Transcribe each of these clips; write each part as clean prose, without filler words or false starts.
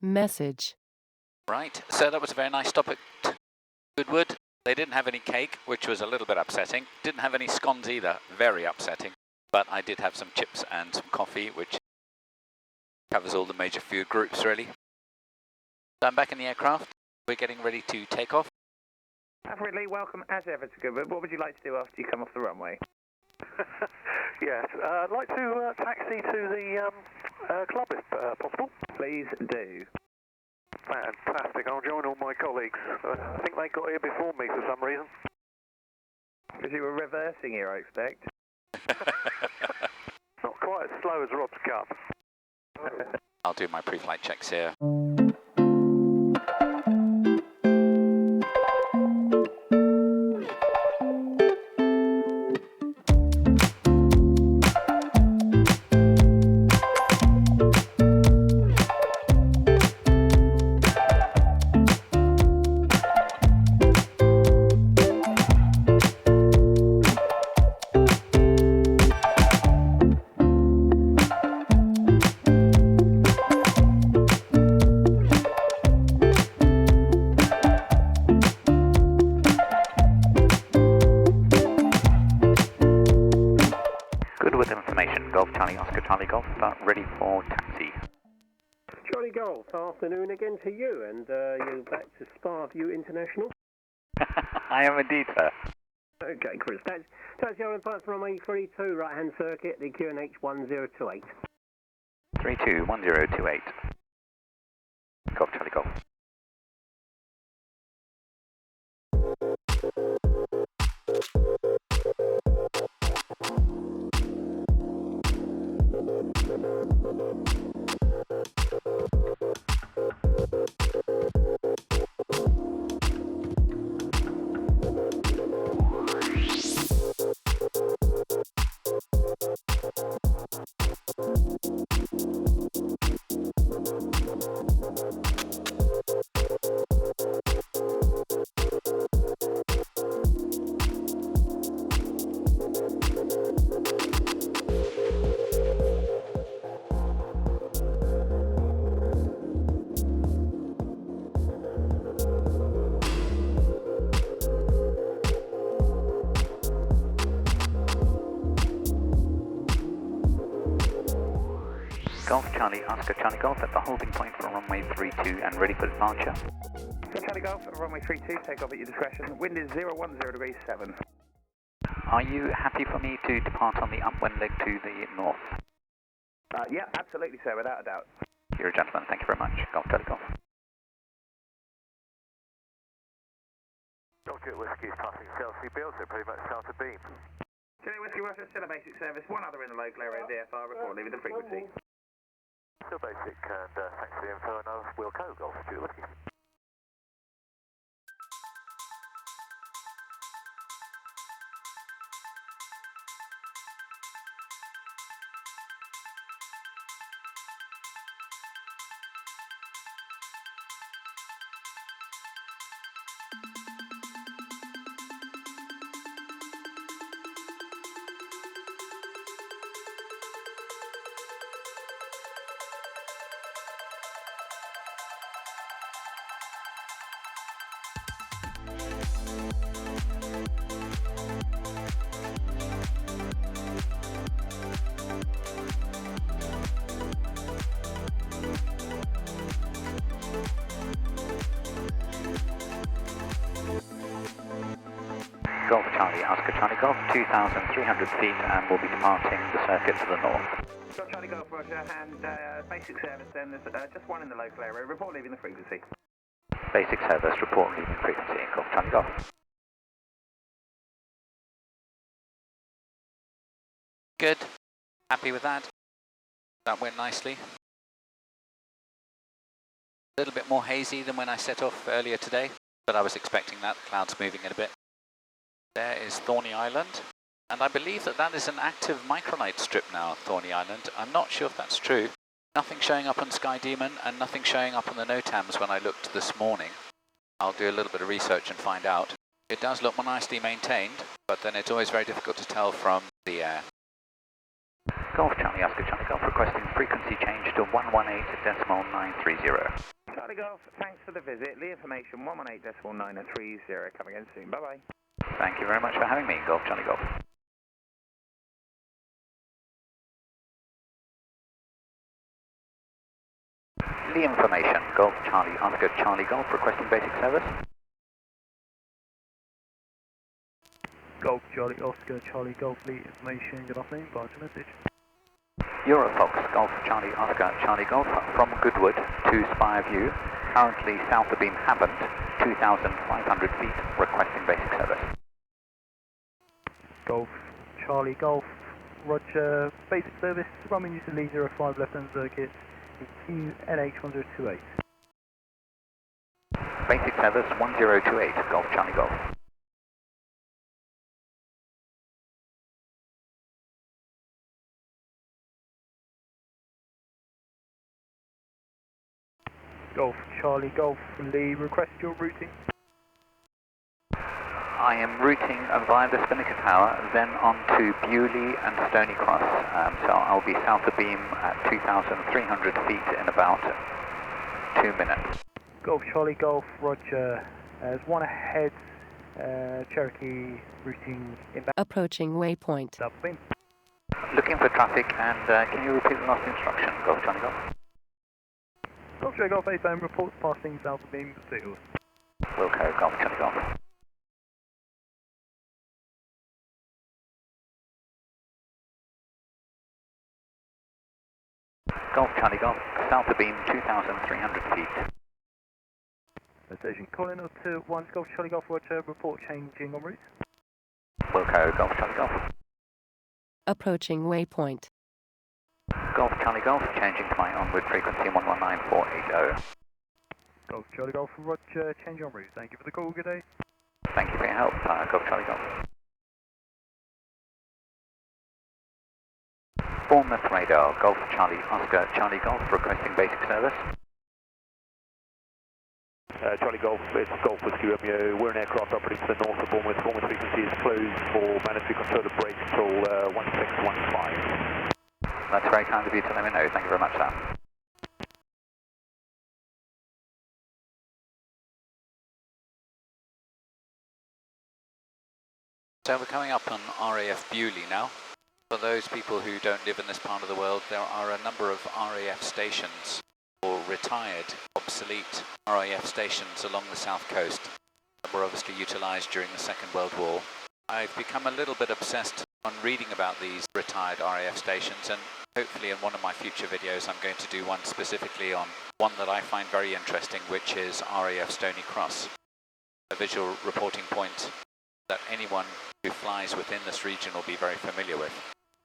Message. Right, so that was a very nice stop at Goodwood. They didn't have any cake, which was a little bit upsetting. Didn't have any scones either, very upsetting. But I did have some chips and some coffee, which covers all the major food groups, really. So I'm back in the aircraft. We're getting ready to take off. Lee, welcome as ever to Goodwood. What would you like to do after you come off the runway? Yes, I'd like to taxi to the club if possible. Please do. Fantastic, I'll join all my colleagues. I think they got here before me for some reason. Because you were reversing here, I expect. Not quite as slow as Rob's Cup. I'll do my pre-flight checks here. With information, Golf Charlie Oscar Charlie Golf, ready for taxi. Charlie Golf, afternoon again to you, and you're back to Sparview International? I am indeed, sir. Okay, Chris. Taxi on parts from runway 32, right-hand circuit, the QNH 1028. 321028. Golf Charlie Golf. Golf Charlie Oscar Charlie Golf at the holding point for runway 32 and ready for departure. Charlie Golf, runway 32, take off at your discretion. Wind is 010 degrees 7. Are you happy for me to depart on the upwind leg to the north? Yeah, absolutely, sir, without a doubt. You're a gentleman, thank you very much. Golf Charlie Golf. Roger, Whiskey's passing Chelsea Bill, so pretty much south of beam. Charlie Whiskey Russia, still a basic service. One other in the local area of the DFR, report leaving the frequency. Still basic, and thanks for the info, and I'll Wilco, Golf Stuart Whiskey. Golf Charlie Oscar Charlie Golf, 2,300 feet, and we'll be departing the circuit to the north. Golf Charlie Golf, Roger, and basic service then, there's just one in the local area, report leaving the frequency. Basic service, report leaving frequency, Golf Charlie Golf. Good, happy with that. That went nicely. A little bit more hazy than when I set off earlier today, but I was expecting that, the clouds moving in a bit. There is Thorney Island, and I believe that that is an active microlight strip now, Thorney Island. I'm not sure if that's true. Nothing showing up on Sky Demon and nothing showing up on the NOTAMs when I looked this morning. I'll do a little bit of research and find out. It does look more nicely maintained, but then it's always very difficult to tell from the air. Golf Charlie Oscar Charlie Golf requesting frequency change to 118.930. Charlie Golf, thanks for the visit. Lee information 118.930, coming in soon. Bye-bye. Thank you very much for having me, Golf Charlie Golf. Lee information, Golf Charlie Oscar Charlie Golf, requesting basic service. Golf Charlie Oscar Charlie Golf Lee information. Good afternoon. Pass your message. Eurofox, Golf Charlie Oscar Charlie Golf from Goodwood to Spireview, currently south of beam Havant, 2,500 feet, requesting basic service. Golf Charlie Golf, Roger, basic service, runway use of Lee 05 left-hand circuit, QNH1028. Basic service 1028, Golf Charlie Golf. Golf Charlie Golf Lee, request your routing. I am routing via the Spinnaker Tower, then on to Bewley and Stony Cross. So I'll be south of beam at 2,300 feet in about 2 minutes. Golf Charlie Golf, Roger. There's one ahead, Cherokee routing inbound. Approaching waypoint. South of beam. Looking for traffic, and can you repeat the last instruction, Golf Charlie Golf? Golf Charlie Golf 8 reports passing south of beam Seals. Wilco, Golf Charlie Golf. Golf Charlie Golf, south of beam 2,300 feet. Station calling up to 1 Golf Charlie Golf, Roger, report changing en route. Wilco, Golf Charlie Golf. Approaching waypoint. Golf Charlie Golf, changing to my onward frequency 119480. Golf Charlie Golf, Roger, change en route. Thank you for the call, good day. Thank you for your help, Golf Charlie Golf. Bournemouth radar, Golf Charlie Oscar Charlie Golf, requesting basic service. Charlie Golf, it's Golf Whiskey Romeo. We're an aircraft operating to the north of Bournemouth. Bournemouth frequency is closed for mandatory controller break until 1615. That's very kind of you to let me know. Thank you very much, sir. So we're coming up on RAF Bewley now. For those people who don't live in this part of the world, there are a number of RAF stations, or retired, obsolete RAF stations along the south coast that were obviously utilised during the Second World War. I've become a little bit obsessed on reading about these retired RAF stations, and hopefully in one of my future videos I'm going to do one specifically on one that I find very interesting, which is RAF Stony Cross, a visual reporting point that anyone who flies within this region will be very familiar with.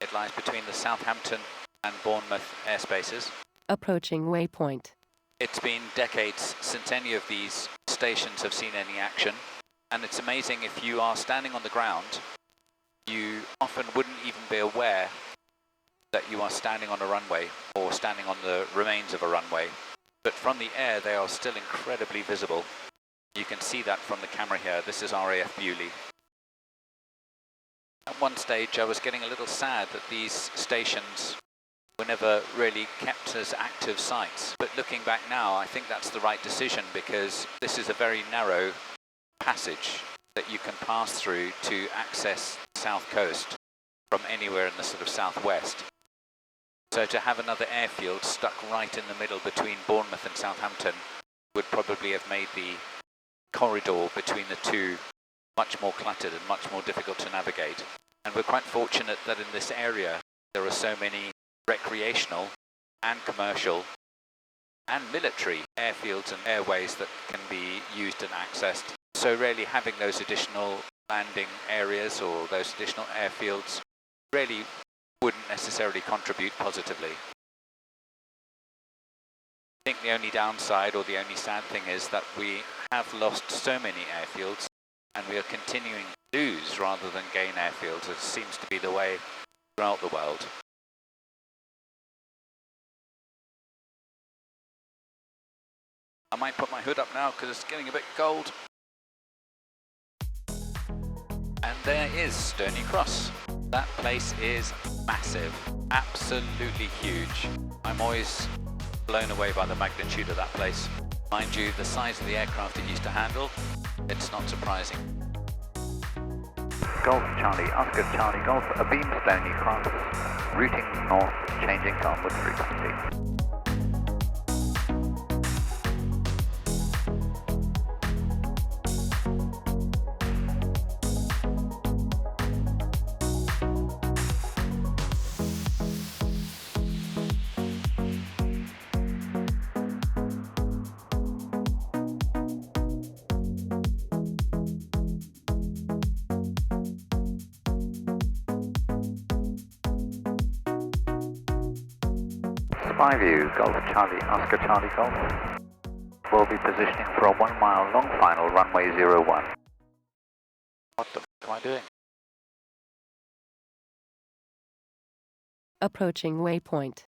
It lies between the Southampton and Bournemouth airspaces. Approaching waypoint. It's been decades since any of these stations have seen any action, and it's amazing, if you are standing on the ground, you often wouldn't even be aware that you are standing on a runway or standing on the remains of a runway, but from the air they are still incredibly visible. You can see that from the camera here. This is RAF Bewley. At one stage I was getting a little sad that these stations were never really kept as active sites, but looking back now I think that's the right decision, because this is a very narrow passage that you can pass through to access the south coast from anywhere in the sort of southwest. So to have another airfield stuck right in the middle between Bournemouth and Southampton would probably have made the corridor between the two much more cluttered and much more difficult to navigate. And we're quite fortunate that in this area there are so many recreational and commercial and military airfields and airways that can be used and accessed. So really having those additional landing areas or those additional airfields really wouldn't necessarily contribute positively. I think the only downside or the only sad thing is that we have lost so many airfields, and we are continuing to lose rather than gain airfields, as seems to be the way throughout the world. I might put my hood up now because it's getting a bit cold. And there is Stony Cross. That place is massive, absolutely huge. I'm always blown away by the magnitude of that place. Mind you, the size of the aircraft it used to handle, it's not surprising. Golf Charlie, Oscar Charlie Golf, a beam Stoney cross, routing north, changing to onward frequency. Spyview, Golf Charlie, Oscar Charlie Golf. We'll be positioning for a 1 mile long final, runway 01. What the f*** am I doing? Approaching waypoint.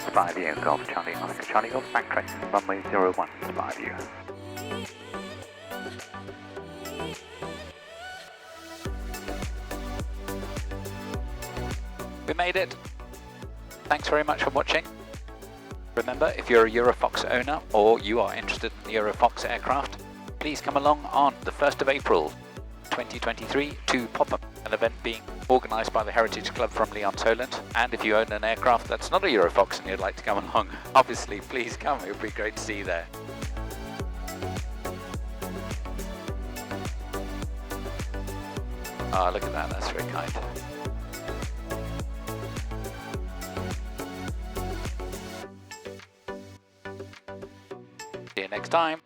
Spyview, Golf Charlie, Oscar Charlie Golf, backtrack, runway 01, Spyview. We made it. Thanks very much for watching. Remember, if you're a Eurofox owner or you are interested in the Eurofox aircraft, please come along on the 1st of April 2023 to Popham, an event being organised by the Heritage Club from Lyon, Poland. And if you own an aircraft that's not a Eurofox and you'd like to come along, obviously please come, it would be great to see you there. Oh, look at that, that's very kind. See you next time.